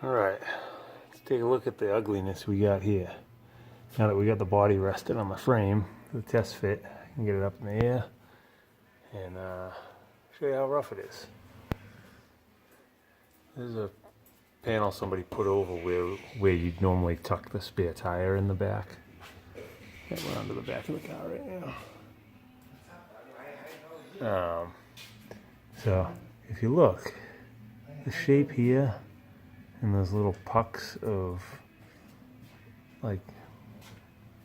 Alright, let's take a look at the ugliness we got here. Now that we got the body rested on the frame for the test fit, I can get it up in the air and show you how rough it is. This is a panel somebody put over where you'd normally tuck the spare tire in the back. Got one under the back of the car right now. So if you look, the shape here and those little pucks of like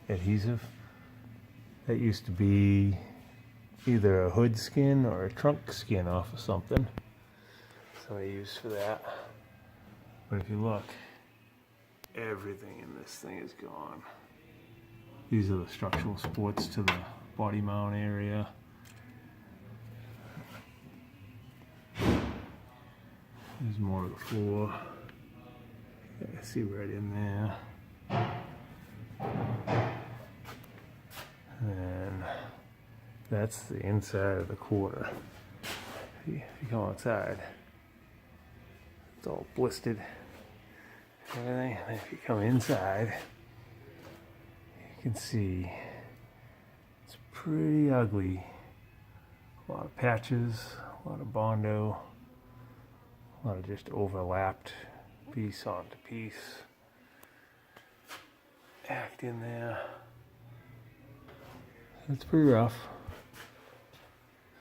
adhesive, that used to be either a hood skin or a trunk skin off of something. So I use for that. But if you look, everything in this thing is gone. These are the structural supports to the body mount area. There's more of the floor. I see right in there. And that's the inside of the quarter. If you come outside, it's all blistered. Everything. And if you come inside, you can see it's pretty ugly. A lot of patches, a lot of Bondo, a lot of just overlapped piece onto piece. Act in there. It's pretty rough.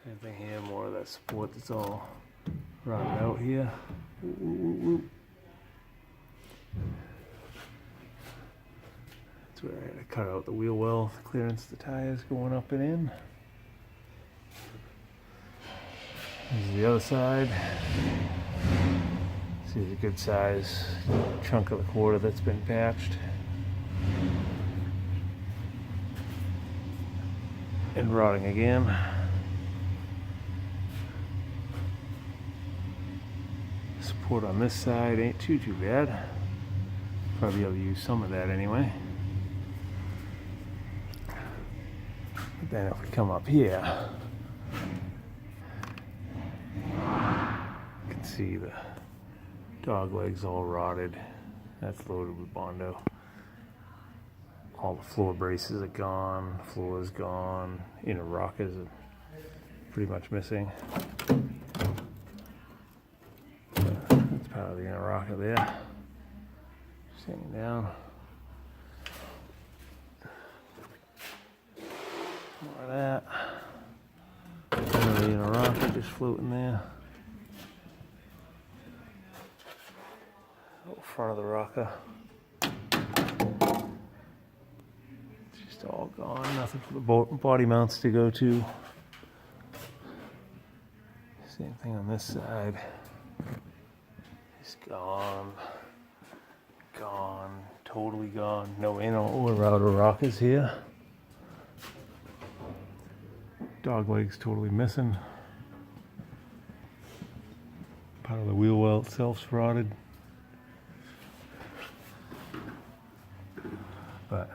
Same thing here, more of that support that's all rotted out here. That's where I had to cut out the wheel well to clearance the tires going up and in. This is the other side. See, there's a good size chunk of the quarter that's been patched. And rotting again. Support on this side ain't too bad. Probably able to use some of that anyway. But then if we come up here, you can see the dog legs all rotted. That's loaded with Bondo. All the floor braces are gone, the floor is gone, inner rockers are pretty much missing. That's part of the inner rocker there. Just hanging down. More of that. Another inner rocker just floating there. Out front of the rocker. All gone, nothing for the body mounts to go to. Same thing on this side. It's gone. Gone. Totally gone. No inner or outer rockers here. Dog legs totally missing. Part of the wheel well itself's rotted. But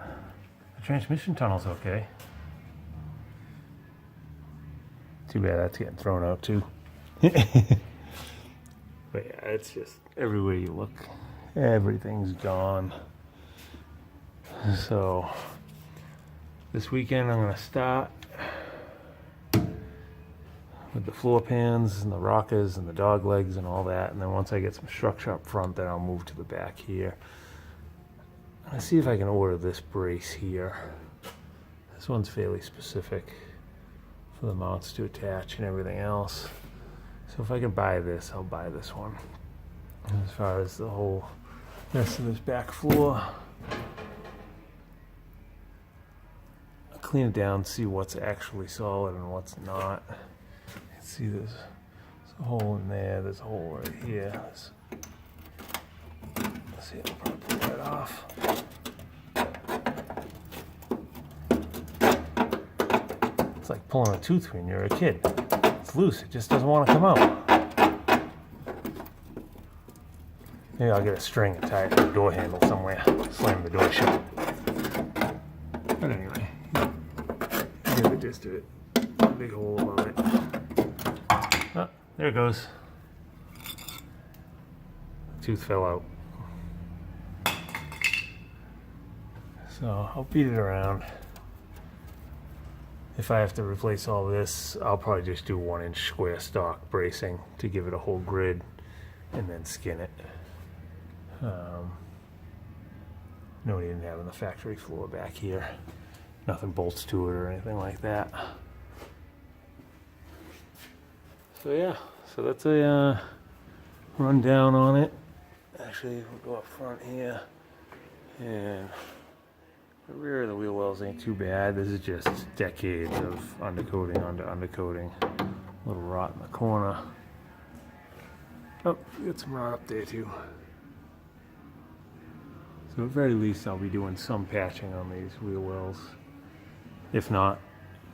transmission tunnel's okay. Too bad that's getting thrown out too. But yeah, it's just everywhere you look, everything's gone. So this weekend I'm gonna start with the floor pans and the rockers and the dog legs and all that, and then once I get some structure up front, then I'll move to the back here. Let's see if I can order this brace here. This one's fairly specific for the mounts to attach and everything else. So if I can buy this, I'll buy this one. As far as the whole rest of this back floor, I'll clean it down, see what's actually solid and what's not. You can see there's a hole in there, there's a hole right here. Let's see, I'll probably pull that off. It's like pulling a tooth when you're a kid. It's loose, it just doesn't want to come out. Maybe I'll get a string and tie it to the door handle somewhere. Slam the door shut. But anyway, you get the gist of it. Big hole above it. Oh, there it goes. Tooth fell out. So I'll beat it around. If I have to replace all this, I'll probably just do 1-inch square stock bracing to give it a whole grid and then skin it. No, we didn't have on the factory floor back here. Nothing bolts to it or anything like that. So yeah, so that's a rundown on it. Actually, we'll go up front here. And the rear of the wheel wells ain't too bad. This is just decades of undercoating under undercoating. A little rot in the corner. Oh, got some rot up there too. So at the very least, I'll be doing some patching on these wheel wells. If not,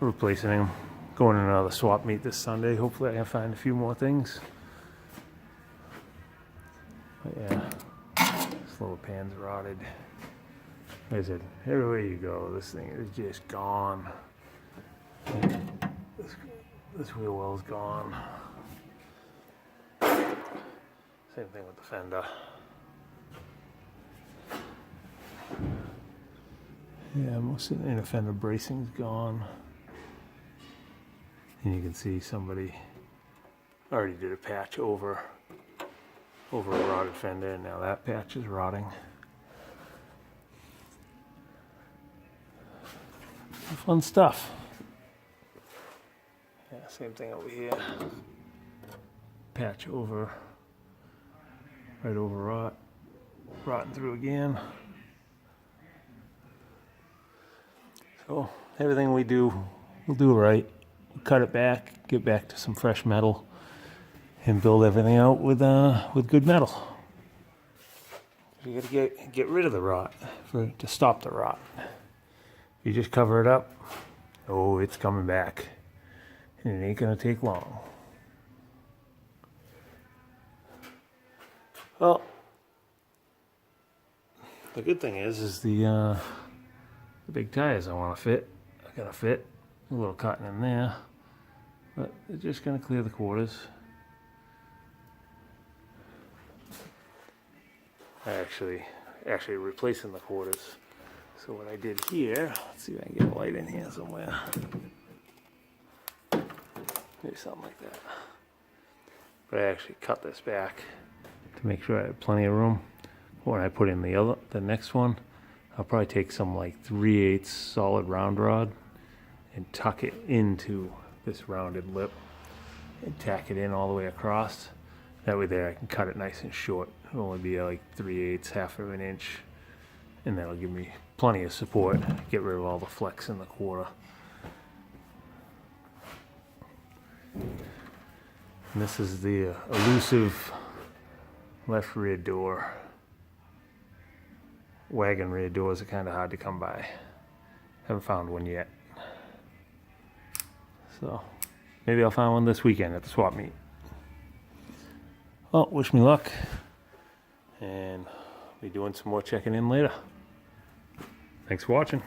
replacing them. Going to another swap meet this Sunday. Hopefully I can find a few more things. But yeah, this little pan's rotted. Like I said, everywhere you go, this thing is just gone. This wheel well's gone. Same thing with the fender. Yeah, most of the inner fender bracing's gone. And you can see somebody already did a patch over a rotted fender, and now that patch is rotting. Fun stuff. Yeah, same thing over here. Patch over, right over rot, rotting through again. So everything we do, we'll do right. We'll cut it back, get back to some fresh metal, and build everything out with good metal. You gotta get rid of the rot to stop the rot. You just cover it up, oh, it's coming back. And it ain't gonna take long. Well, the good thing is the big tires I want to fit. I gotta fit a little cutting in there, but they're just gonna clear the quarters. Actually replacing the quarters. So what I did here, let's see if I can get a light in here somewhere. Maybe something like that. But I actually cut this back to make sure I have plenty of room. When I put in the next one, I'll probably take some like 3/8 solid round rod and tuck it into this rounded lip and tack it in all the way across. That way there I can cut it nice and short. It'll only be like 3/8, half of an inch. And that'll give me plenty of support. Get rid of all the flex in the quarter. And this is the elusive left rear door. Wagon rear doors are kind of hard to come by. Haven't found one yet. So maybe I'll find one this weekend at the swap meet. Well, wish me luck. And be doing some more checking in later. Thanks for watching.